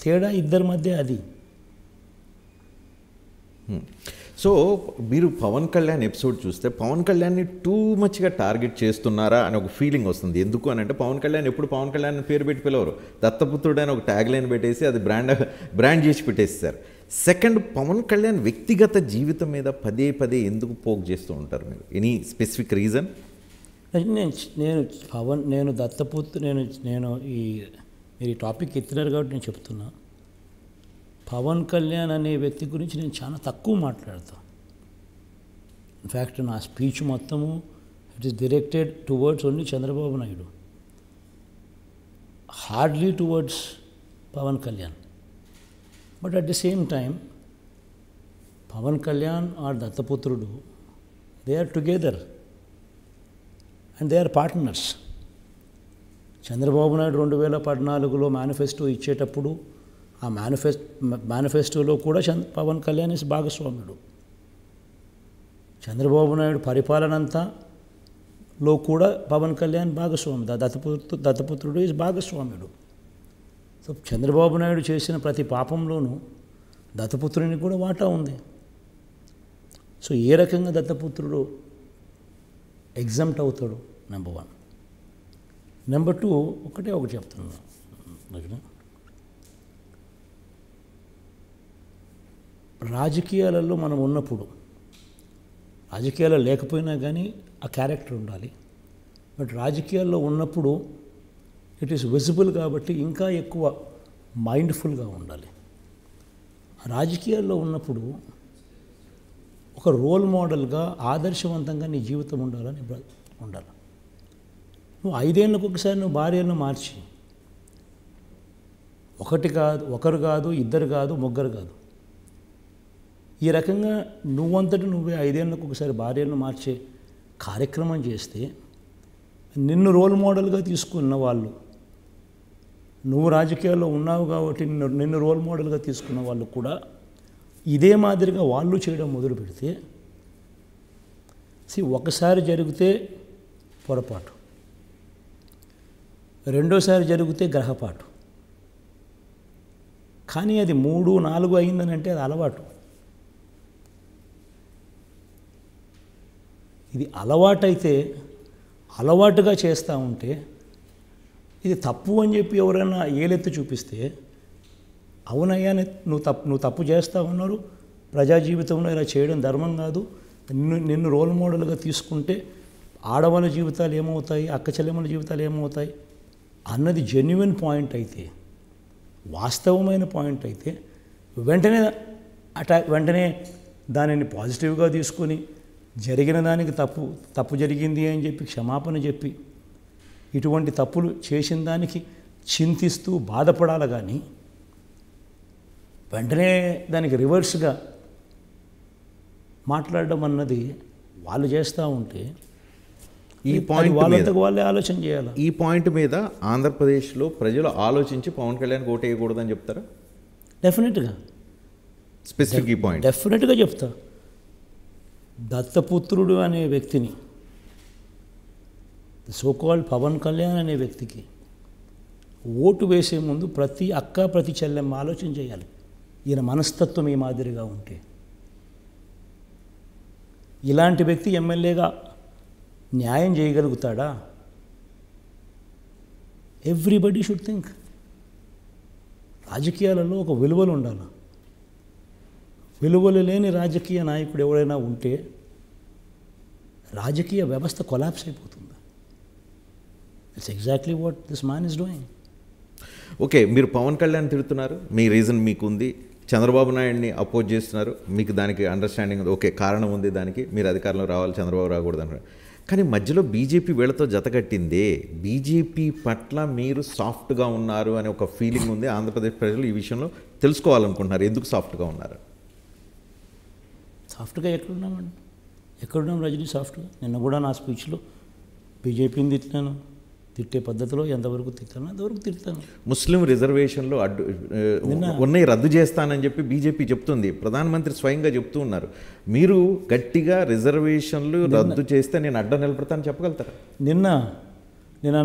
తేడా ఇద్దరి మధ్య అది. సో మీరు పవన్ కళ్యాణ్ ఎపిసోడ్ చూస్తే పవన్ కళ్యాణ్ని టూ మచ్గా టార్గెట్ చేస్తున్నారా అని ఒక ఫీలింగ్ వస్తుంది. ఎందుకు అని అంటే పవన్ కళ్యాణ్ ఎప్పుడు పవన్ కళ్యాణ్ పేరు పెట్టి పిలవరు, దత్తపుత్రుడు అని ఒక ట్యాగ్ లైన్ పెట్టేసి అది బ్రాండ్ చేసి పెట్టేస్తారు. సెకండ్, పవన్ కళ్యాణ్ వ్యక్తిగత జీవితం మీద పదే పదే ఎందుకు పోక్ చేస్తూ ఉంటారు మీరు? Any specific reason? నేను దత్తపుత్రు నేను మీరు ఈ టాపిక్ ఎత్తినారు కాబట్టి నేను చెప్తున్నా. పవన్ కళ్యాణ్ అనే వ్యక్తి గురించి నేను చాలా తక్కువ మాట్లాడతాను. ఇన్ఫ్యాక్ట్ నా స్పీచ్ మొత్తము it is directed towards only Chandrababu Naidu, hardly towards Pawan Kalyan. But at the same time Pawan Kalyan are దత్తపుత్రుడు, they are together and they are partners. Chandrababu Naidu 2014లో మేనిఫెస్టో ఇచ్చేటప్పుడు ఆ మేనిఫెస్టోలో కూడా పవన్ కళ్యాణ్ ఇస్ భాగస్వామ్యుడు. చంద్రబాబు నాయుడు పరిపాలనంతాలో కూడా పవన్ కళ్యాణ్ భాగస్వామి, దత్తపుత్రుడు ఇస్ భాగస్వామ్యుడు. సో చంద్రబాబు నాయుడు చేసిన ప్రతి పాపంలోనూ దత్తపుత్రుని కూడా వాటా ఉంది. సో ఏ రకంగా దత్తపుత్రుడు ఎగ్జామ్ట్ అవుతాడు? నెంబర్ 1. నెంబర్ 2, ఒకటి చెప్తున్నాను. రాజకీయాలలో మనం ఉన్నప్పుడు, రాజకీయాలు లేకపోయినా కానీ ఆ క్యారెక్టర్ ఉండాలి. బట్ రాజకీయాల్లో ఉన్నప్పుడు ఇట్ ఈస్ విజిబుల్ కాబట్టి ఇంకా ఎక్కువ మైండ్ఫుల్గా ఉండాలి. రాజకీయాల్లో ఉన్నప్పుడు ఒక రోల్ మోడల్గా ఆదర్శవంతంగా నీ జీవితం ఉండాలి. నువ్వు 5 ఏళ్ళకు ఒకసారి నువ్వు భార్యను మార్చి, ఒకరు కాదు, ఇద్దరు కాదు, ముగ్గురు కాదు, ఈ రకంగా నువ్వంతటి నువ్వే 5 ఏళ్ళకు ఒకసారి భార్యను మార్చే కార్యక్రమం చేస్తే నిన్ను రోల్ మోడల్గా తీసుకున్న వాళ్ళు, నువ్వు రాజకీయాల్లో ఉన్నావు కాబట్టి నిన్ను రోల్ మోడల్గా తీసుకున్న వాళ్ళు కూడా ఇదే మాదిరిగా వాళ్ళు చేయడం మొదలు పెడితే, ఒకసారి జరిగితే పొరపాటు, రెండోసారి జరిగితే గ్రహపాటు, కానీ అది 3, 4 అయిందని అంటే అది అలవాటు. ఇది అలవాటైతే, అలవాటుగా చేస్తూ ఉంటే, ఇది తప్పు అని చెప్పి ఎవరైనా ఏలెత్తి చూపిస్తే, అవునయ్యా నువ్వు తప్పు చేస్తూ ఉన్నారు, ప్రజా జీవితంలో ఇలా చేయడం ధర్మం కాదు, నిన్ను రోల్ మోడల్గా తీసుకుంటే ఆడవాళ్ళ జీవితాలు ఏమవుతాయి, అక్క చెల్లెమ్మల జీవితాలు ఏమవుతాయి అన్నది జెన్యున్ పాయింట్ అయితే, వాస్తవమైన పాయింట్ అయితే వెంటనే దానిని పాజిటివ్గా తీసుకొని జరిగిన దానికి తప్పు జరిగింది అని చెప్పి క్షమాపణ చెప్పి ఇటువంటి తప్పులు చేసిన దానికి చింతిస్తూ బాధపడాలి. కానీ వెంటనే దానికి రివర్స్గా మాట్లాడడం అన్నది వాళ్ళు చేస్తూ ఉంటే ఈ పాయింట్ వాళ్ళంతకు వాళ్ళే ఆలోచన చేయాలి. ఈ పాయింట్ మీద ఆంధ్రప్రదేశ్లో ప్రజలు ఆలోచించి పవన్ కళ్యాణ్ ఓటు వేయకూడదని చెప్తారా? డెఫినెట్గా స్పెసిఫిక్ ఈ పాయింట్ డెఫినెట్గా చెప్తా. దత్తపుత్రుడు అనే వ్యక్తిని, సోకాల్డ్ పవన్ కళ్యాణ్ అనే వ్యక్తికి ఓటు వేసే ముందు ప్రతి అక్క, ప్రతి చెల్లెమ్మ ఆలోచన చేయాలి. ఈయన మనస్తత్వం ఈ మాదిరిగా ఉంటే ఇలాంటి వ్యక్తి ఎమ్మెల్యేగా న్యాయం చేయగలుగుతాడా? Everybody should think. రాజకీయాలలో ఒక విలువలు ఉండాలి. విలువలు లేని రాజకీయ నాయకుడు ఎవరైనా ఉంటే రాజకీయ వ్యవస్థ కొలాప్స్ అయిపోతుంది. It's exactly what this man is doing. Okay, మీరు పవన్ కళ్యాణ్ తిడుతున్నారు, మీ రీజన్ మీకుంది. చంద్రబాబు నాయుడిని అపోజ్ చేస్తున్నారు, మీకు దానికి అండర్స్టాండింగ్ ఉంది, ఓకే కారణం ఉంది, దానికి మీరు అధికారంలో రావాలి, చంద్రబాబు రాకూడదు అంటారు. కానీ మధ్యలో బీజేపీ వీళ్ళతో జతకట్టిందే. బీజేపీ పట్ల మీరు సాఫ్ట్గా ఉన్నారు అనే ఒక ఫీలింగ్ ఉంది. ఆంధ్రప్రదేశ్ ప్రజలు ఈ విషయంలో తెలుసుకోవాలనుకుంటున్నారు, ఎందుకు సాఫ్ట్గా ఉన్నారు? సాఫ్ట్గా ఎక్కడున్నాం రజనీ? సాఫ్ట్గా నిన్న కూడా నా స్పీచ్లో బీజేపీని తిట్టాను. తిట్టే పద్ధతిలో ఎంతవరకు తిట్టాను అంతవరకు తిడతాను. ముస్లిం రిజర్వేషన్లు ఉన్నాయి, రద్దు చేస్తానని చెప్పి బీజేపీ చెప్తుంది, ప్రధానమంత్రి స్వయంగా చెప్తూ ఉన్నారు. మీరు గట్టిగా రిజర్వేషన్లు రద్దు చేస్తే నేను అడ్డం నిలబడతానని చెప్పగలుగుతారా? నిన్న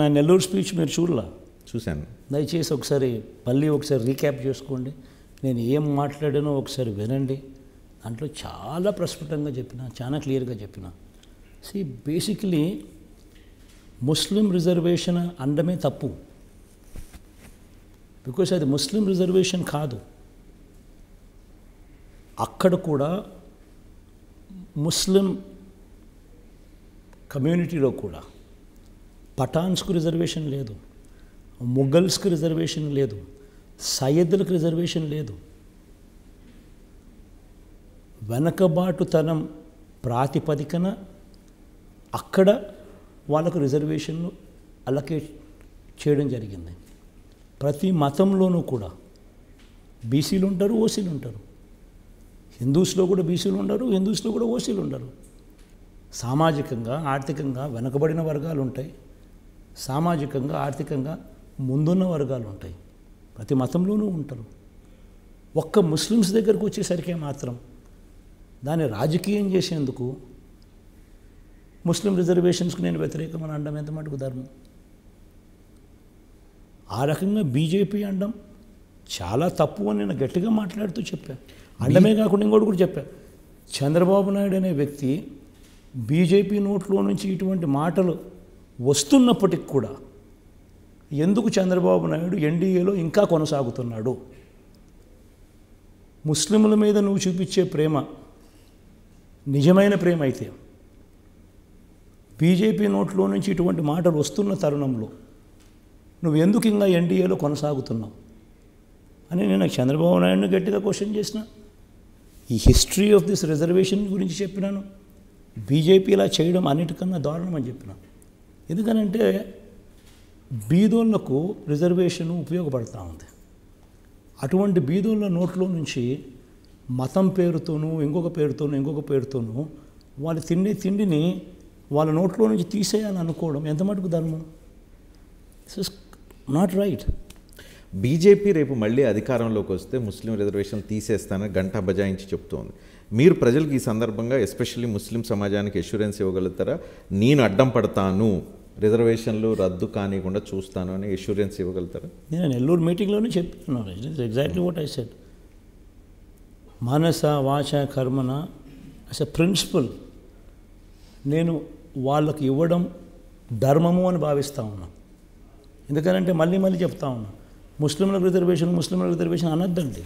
నా నెల్లూరు స్పీచ్ మీరు చూశాను. దయచేసి ఒకసారి రీక్యాప్ చేసుకోండి. నేను ఏం మాట్లాడానో ఒకసారి వినండి. దాంట్లో చాలా ప్రస్ఫుటంగా చెప్పిన, చాలా క్లియర్గా చెప్పిన. బేసికలీ ముస్లిం రిజర్వేషన్ అనడమే తప్పు. బికాస్ అది ముస్లిం రిజర్వేషన్ కాదు. అక్కడ కూడా ముస్లిం కమ్యూనిటీలో కూడా పఠాన్స్కు రిజర్వేషన్ లేదు, ముఘల్స్కి రిజర్వేషన్ లేదు, సయ్యద్లకు రిజర్వేషన్ లేదు. వెనకబాటుతనం ప్రాతిపదికన అక్కడ వాళ్ళకు రిజర్వేషన్లు అలకేట్ చేయడం జరిగింది. ప్రతి మతంలోనూ కూడా బీసీలు ఉంటారు, ఓసీలు ఉంటారు. హిందూస్లో కూడా బీసీలు ఉండరు, హిందూస్లో కూడా ఓసీలు ఉండరు. సామాజికంగా ఆర్థికంగా వెనుకబడిన వర్గాలు ఉంటాయి, సామాజికంగా ఆర్థికంగా ముందున్న వర్గాలు ఉంటాయి. ప్రతి మతంలోనూ ఉంటారు. ఒక్క ముస్లిమ్స్ దగ్గరకు వచ్చేసరికి మాత్రం దాన్ని రాజకీయం చేసేందుకు ముస్లిం రిజర్వేషన్స్కి నేను వ్యతిరేకమని అనడం ఎంత మటుకు ధర్మం? ఆ రకంగా బీజేపీ అనడం చాలా తప్పు అని నేను గట్టిగా మాట్లాడుతూ చెప్పాను. అండమే కాకుండా ఇంకోటి కూడా చెప్పాను. చంద్రబాబు నాయుడు అనే వ్యక్తి బీజేపీ నోట్లో నుంచి ఇటువంటి మాటలు వస్తున్నప్పటికి కూడా ఎందుకు చంద్రబాబు నాయుడు ఎన్డీఏలో ఇంకా కొనసాగుతున్నాడు? ముస్లింల మీద నువ్వు చూపించే ప్రేమ నిజమైన ప్రేమ అయితే బీజేపీ నోట్లో నుంచి ఇటువంటి మాటలు వస్తున్న తరుణంలో నువ్వు ఎందుకు ఇంకా ఎన్డీఏలో కొనసాగుతున్నావు అని నేను చంద్రబాబు నాయుడుని గట్టిగా క్వశ్చన్ చేసిన. ఈ హిస్టరీ ఆఫ్ దిస్ రిజర్వేషన్ గురించి చెప్పినాను. బీజేపీ ఇలా చేయడం అన్నిటికన్నా దారుణం అని చెప్పిన. ఎందుకనంటే బీదోళ్లకు రిజర్వేషన్ ఉపయోగపడుతూ ఉంది. అటువంటి బీదోళ్ళ నోట్లో నుంచి మతం పేరుతోనూ ఇంకొక పేరుతోనూ వాళ్ళు తిండిని వాళ్ళ నోట్లో నుంచి తీసేయాలని అనుకోవడం ఎంత మటుకు ధర్మం? This is not right. BJP రేపు మళ్ళీ అధికారంలోకి వస్తే ముస్లిం రిజర్వేషన్లు తీసేస్తానని గంటా బజాయించి చెప్తోంది. మీరు ప్రజలకు ఈ సందర్భంగా ఎస్పెషల్లీ ముస్లిం సమాజానికి ఎష్యూరెన్స్ ఇవ్వగలుగుతారా? నేను అడ్డం పడతాను, రిజర్వేషన్లు రద్దు కానివ్వకుండా చూస్తాను అని ఎష్యూరెన్స్ ఇవ్వగలుగుతారా? నేను నెల్లూరు మీటింగ్లోనే చెప్తున్నాను. Exactly what I said. మనస వాచ కర్మన యాజ్ ఎ ప్రిన్సిపల్ నేను వాళ్ళకి ఇవ్వడం ధర్మము అని భావిస్తూ ఉన్నాను. ఎందుకనంటే మళ్ళీ చెప్తా ఉన్నా, ముస్లింలకు రిజర్వేషన్ అనద్దండి.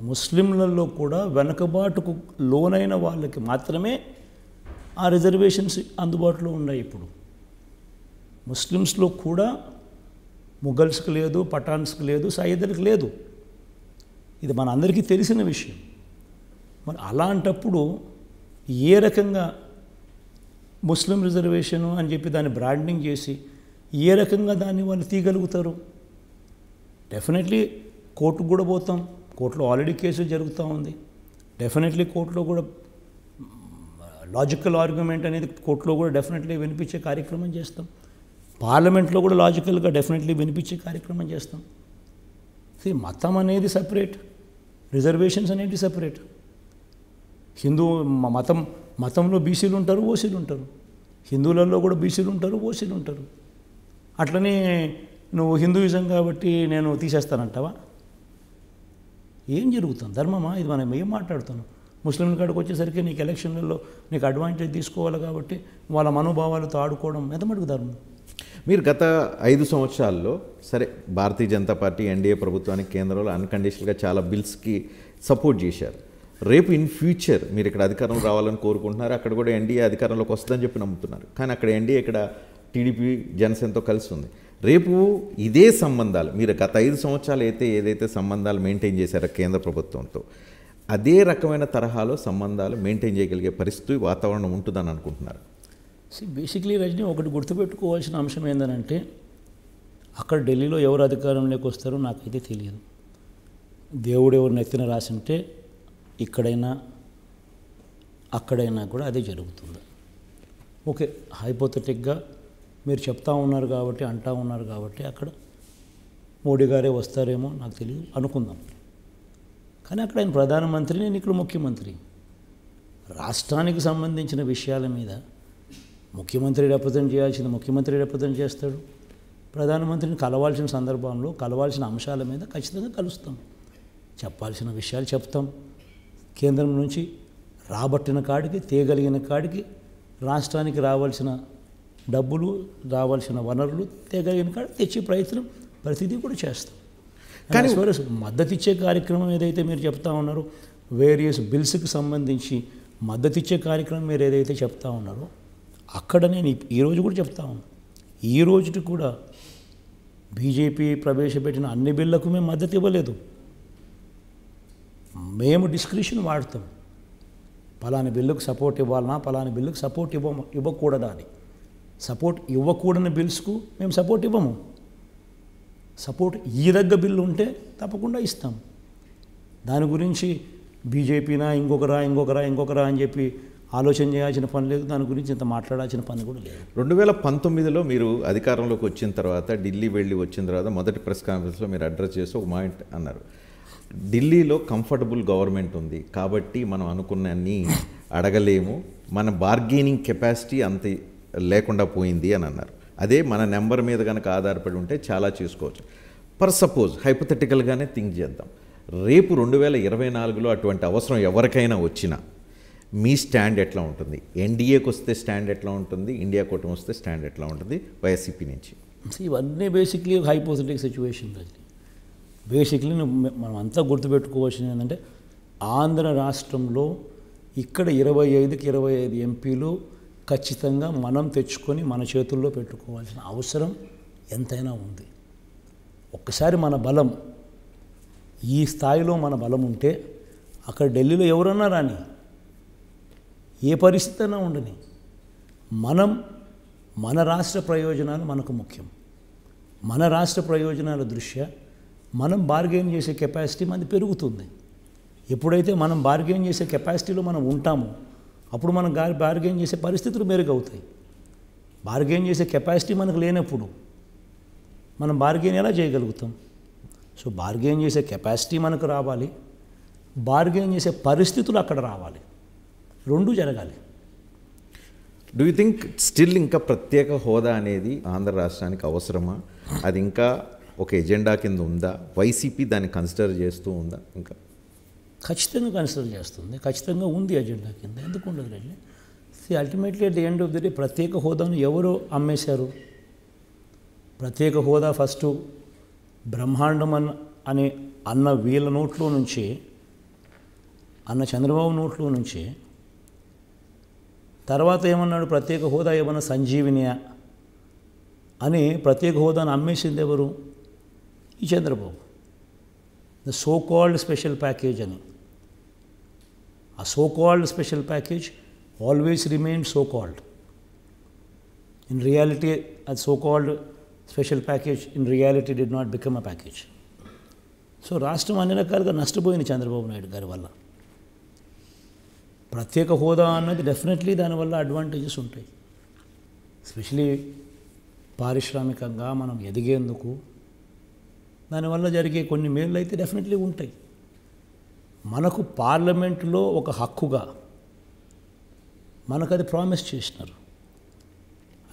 ముస్లింలలో కూడా వెనుకబాటుకు లోనైన వాళ్ళకి మాత్రమే ఆ రిజర్వేషన్స్ అందుబాటులో ఉన్నాయి. ఇప్పుడు ముస్లిమ్స్లో కూడా ముఘల్స్కి లేదు, పఠాన్స్కి లేదు, సయ్యద్లకు లేదు. ఇది మన అందరికీ తెలిసిన విషయం. మరి అలాంటప్పుడు ఏ రకంగా ముస్లిం రిజర్వేషను అని చెప్పి దాన్ని బ్రాండింగ్ చేసి ఏ రకంగా దాన్ని వాళ్ళు తీయగలుగుతారు? డెఫినెట్లీ కోర్టుకు కూడా పోతాం. కోర్టులో ఆల్రెడీ కేసులు జరుగుతూ ఉంది. డెఫినెట్లీ కోర్టులో కూడా లాజికల్ ఆర్గ్యుమెంట్ అనేది కోర్టులో కూడా డెఫినెట్లీ వినిపించే కార్యక్రమం చేస్తాం. పార్లమెంట్లో కూడా లాజికల్గా డెఫినెట్లీ వినిపించే కార్యక్రమం చేస్తాం. మతం అనేది సపరేట్, రిజర్వేషన్స్ అనేది సపరేట్. మతంలో బీసీలు ఉంటారు, ఓసీలు ఉంటారు. హిందువులలో కూడా బీసీలు ఉంటారు, ఓసీలు ఉంటారు. అట్లనే నువ్వు హిందూయిజం కాబట్టి నేను తీసేస్తానంటావా? ఏం జరుగుతుంది? ధర్మమా ఇది? మనం ఏం మాట్లాడుతున్నాం? ముస్లింల కాడికి వచ్చేసరికి నీకు ఎలక్షన్లలో నీకు అడ్వాంటేజ్ తీసుకోవాలి కాబట్టి వాళ్ళ మనోభావాలతో ఆడుకోవడం ఎంత మటుకు ధర్మం? మీరు గత 5 సంవత్సరాల్లో సరే భారతీయ జనతా పార్టీ ఎన్డీఏ ప్రభుత్వానికి కేంద్రంలో అన్కండిషనల్గా చాలా బిల్స్కి సపోర్ట్ చేశారు. రేపు ఇన్ ఫ్యూచర్ మీరు ఇక్కడ అధికారం రావాలని కోరుకుంటున్నారు. అక్కడ కూడా ఎన్డీఏ అధికారంలోకి వస్తుందని చెప్పి నమ్ముతున్నారు. కానీ అక్కడ ఎన్డీఏ ఇక్కడ టీడీపీ జనసేనతో కలిసి ఉంది. రేపు ఇదే సంబంధాలు మీరు గత 5 సంవత్సరాలు ఏదైతే సంబంధాలు మెయింటైన్ చేశారో కేంద్ర ప్రభుత్వంతో, అదే రకమైన తరహాలో సంబంధాలు మెయింటైన్ చేయగలిగే పరిస్థితి వాతావరణం ఉంటుందని అనుకుంటున్నారు? బేసిక్లీ రజనీ, ఒకటి గుర్తుపెట్టుకోవాల్సిన అంశం ఏంటంటే అక్కడ ఢిల్లీలో ఎవరు అధికారంలోకి వస్తారో నాకైతే తెలియదు. దేవుడు ఎవరు నెత్తిన రాసింటే ఇక్కడైనా అక్కడైనా కూడా అదే జరుగుతుంది. ఓకే, హైపోథెటిక్గా మీరు చెప్తా ఉన్నారు కాబట్టి, అంటా ఉన్నారు కాబట్టి అక్కడ మోడీ గారే వస్తారేమో నాకు తెలియదు అనుకుందాం. కానీ అక్కడ ఆయన ప్రధానమంత్రి, నేను ఇక్కడ ముఖ్యమంత్రి. రాష్ట్రానికి సంబంధించిన విషయాల మీద ముఖ్యమంత్రి రిప్రజెంట్ చేయాల్సింది ముఖ్యమంత్రి రిప్రజెంట్ చేస్తాడు, ప్రధానమంత్రిని కలవాల్సిన సందర్భంలో కలవాల్సిన అంశాల మీద ఖచ్చితంగా కలుస్తాం, చెప్పాల్సిన విషయాలు చెప్తాం. కేంద్రం నుంచి రాబట్టిన కాడికి, తేగలిగిన కాడికి, రాష్ట్రానికి రావాల్సిన డబ్బులు, రావాల్సిన వనరులు తేగలిగిన కాడికి తెచ్చే ప్రయత్నం ప్రతిదీ కూడా చేస్తాం. కానీ మద్దతు ఇచ్చే కార్యక్రమం ఏదైతే మీరు చెప్తా ఉన్నారో, వేరియస్ బిల్స్కి సంబంధించి మద్దతు ఇచ్చే కార్యక్రమం మీరు ఏదైతే చెప్తా ఉన్నారో, అక్కడ నేను ఈరోజు కూడా చెప్తా ఉన్నాను, ఈ రోజుకి కూడా బీజేపీ ప్రవేశపెట్టిన అన్ని బిల్లకు మేము మద్దతు ఇవ్వలేదు. మేము డిస్క్రిప్షన్ వాడతాం, పలాని బిల్లుకు సపోర్ట్ ఇవ్వాలన్నా, పలాని బిల్లుకు సపోర్ట్ ఇవ్వకూడదా అని. సపోర్ట్ ఇవ్వకూడని బిల్స్కు మేము సపోర్ట్ ఇవ్వము. సపోర్ట్ ఇయ్యదగ్గ బిల్లు ఉంటే తప్పకుండా ఇస్తాం. దాని గురించి బీజేపీనా ఇంకొకరా అని చెప్పి ఆలోచన చేయాల్సిన పని లేదు, దాని గురించి ఇంత మాట్లాడాల్సిన పని కూడా లేదు. 2019లో మీరు అధికారంలోకి వచ్చిన తర్వాత, ఢిల్లీ వెళ్ళి వచ్చిన తర్వాత మొదటి ప్రెస్ కాన్ఫరెన్స్లో మీరు అడ్రస్ చేసి ఒక పాయింట్ అన్నారు, ఢిల్లీలో కంఫర్టబుల్ గవర్నమెంట్ ఉంది కాబట్టి మనం అనుకున్నన్ని అడగలేము, మన బార్గెనింగ్ కెపాసిటీ అంత లేకుండా పోయింది అని అన్నారు. అదే మన నెంబర్ మీద కనుక ఆధారపడి ఉంటే చాలా చేసుకోవచ్చు. పర్ సపోజ్ హైపోథెటికల్గానే థింక్ చేద్దాం, రేపు 2024లో అటువంటి అవసరం ఎవరికైనా వచ్చినా మీ స్టాండ్ ఎట్లా ఉంటుంది? ఎన్డీఏకి వస్తే స్టాండ్ ఎట్లా ఉంటుంది? ఇండియా కూటమి వస్తే స్టాండ్ ఎట్లా ఉంటుంది వైఎస్సీపీ నుంచి? ఇవన్నీ బేసిక్లీ హైపోథెటిక్ సిచ్యువేషన్. బేసిక్లీ మనం అంతా గుర్తుపెట్టుకోవాల్సింది ఏంటంటే, ఆంధ్ర రాష్ట్రంలో ఇక్కడ 25కి 25 ఎంపీలు ఖచ్చితంగా మనం తెచ్చుకొని మన చేతుల్లో పెట్టుకోవాల్సిన అవసరం ఎంతైనా ఉంది. ఒక్కసారి మన బలం ఈ స్థాయిలో మన బలం ఉంటే అక్కడ ఢిల్లీలో ఎవరన్నా రాని, ఏ పరిస్థితి అయినా ఉండని, మన రాష్ట్ర ప్రయోజనాలు మనకు ముఖ్యం. మన రాష్ట్ర ప్రయోజనాల దృష్ట్యా మనం బార్గెయిన్ చేసే కెపాసిటీ మనది పెరుగుతుంది. ఎప్పుడైతే మనం బార్గెయిన్ చేసే కెపాసిటీలో మనం ఉంటామో అప్పుడు మనం బార్గెయిన్ చేసే పరిస్థితులు మెరుగవుతాయి. బార్గెయిన్ చేసే కెపాసిటీ మనకు లేనప్పుడు మనం బార్గెయిన్ ఎలా చేయగలుగుతాం? సో బార్గెయిన్ చేసే కెపాసిటీ మనకు రావాలి, బార్గెయిన్ చేసే పరిస్థితులు అక్కడ రావాలి, రెండూ జరగాలి. డూ యూ థింక్ స్టిల్ ఇంకా ప్రత్యేక హోదా అనేది ఆంధ్ర రాష్ట్రానికి అవసరమా? అది ఇంకా ఒక ఎజెండా కింద ఉందా? వైసీపీ దాన్ని కన్సిడర్ చేస్తూ ఉందా? ఇంకా ఖచ్చితంగా కన్సిడర్ చేస్తుంది, ఖచ్చితంగా ఉంది ఎజెండా కింద. ఎందుకు ఉండదు రండి? Ultimately at the end of the day ప్రత్యేక హోదాను ఎవరో అమ్మేశారు. ప్రత్యేక హోదా ఫస్టు బ్రహ్మాండం అన్న వీళ్ళ నోట్లో నుంచి, అన్న చంద్రబాబు నోట్లో నుంచి, తర్వాత ఏమన్నాడు, ప్రత్యేక హోదా ఏమన్నా సంజీవినియా అని ప్రత్యేక హోదాను అమ్మేసింది ఎవరు? ఈ Chandrababu. The so called special package అని. ఆ so called special package always remain so called. In reality అది so called special package in reality did not become a package. So రాష్ట్రం అన్ని రకాలుగా నష్టపోయింది చంద్రబాబు నాయుడు గారి వల్ల. ప్రత్యేక హోదా అన్నది డెఫినెట్లీ దానివల్ల అడ్వాంటేజెస్ ఉంటాయి. ఎస్పెషలీ పారిశ్రామికంగా మనం ఎదిగేందుకు దానివల్ల జరిగే కొన్ని మేళ్ళు అయితే డెఫినెట్లీ ఉంటాయి. మనకు పార్లమెంటులో ఒక హక్కుగా మనకు అది ప్రామిస్ చేసినారు.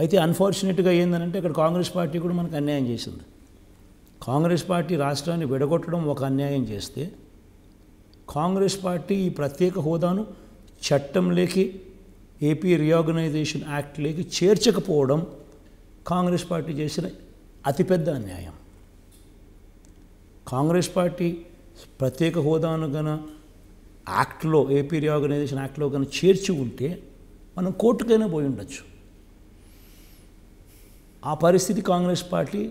అయితే అన్ఫార్చునేట్గా ఏంటంటే ఇక్కడ కాంగ్రెస్ పార్టీ కూడా మనకు అన్యాయం చేసింది. కాంగ్రెస్ పార్టీ రాష్ట్రాన్ని విడగొట్టడం ఒక అన్యాయం చేస్తే, కాంగ్రెస్ పార్టీ ఈ ప్రత్యేక హోదాను చట్టంలోకి, ఏపీ రీఆర్గనైజేషన్ యాక్ట్లోకి చేర్చకపోవడం కాంగ్రెస్ పార్టీ చేసిన అతిపెద్ద అన్యాయం. కాంగ్రెస్ పార్టీ ప్రత్యేక హోదాను గన యాక్ట్లో, ఏపీ రీఆర్గనైజేషన్ యాక్ట్లో కనుక చేర్చి ఉంటే మనం కోర్టుకైనా పోయి ఉండొచ్చు. ఆ పరిస్థితి కాంగ్రెస్ పార్టీ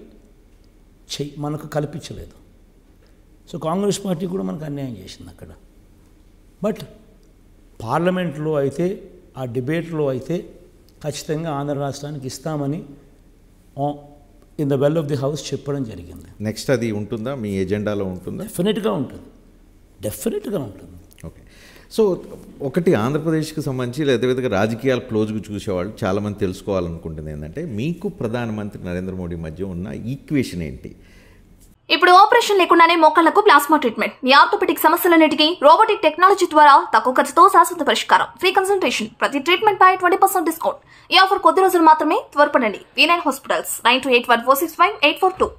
మనకు కల్పించలేదు. సో కాంగ్రెస్ పార్టీ కూడా మనకు అన్యాయం చేసింది అక్కడ. బట్ పార్లమెంట్లో అయితే, ఆ డిబేట్లో అయితే ఖచ్చితంగా ఆంధ్ర రాష్ట్రానికి ఇస్తామని in the well of the house చెప్పడం జరిగింది. నెక్స్ట్ అది ఉంటుందా? మీ ఎజెండాలో ఉంటుందా? డెఫినెట్గా ఉంటుంది, డెఫినెట్గా ఉంటుంది. ఓకే. సో ఒకటి ఆంధ్రప్రదేశ్కి సంబంధించి లేదా రాజకీయాలు క్లోజ్గా చూసేవాళ్ళు చాలామంది తెలుసుకోవాలనుకుంటుంది ఏంటంటే, మీకు ప్రధానమంత్రి నరేంద్ర మోడీ మధ్య ఉన్న ఈక్వేషన్ ఏంటి? ఇప్పుడు ఆపరేషన్ లేకుండానే మోకాళ్లకు ప్లాస్మా ట్రీట్మెంట్. మీ ఆర్థోపెడిక్ సమస్యలన్నిటికీ రోబోటిక్ టెక్నాలజీ ద్వారా తక్కువ ఖర్చుతో శాశ్వత పరిష్కారం. Free consultation. ప్రతి ట్రీట్మెంట్ పై 20% డిస్కౌంట్. ఈ ఆఫర్ కొద్ది రోజులు మాత్రమే. త్వరపడండి. V9 hospitals 9281465842.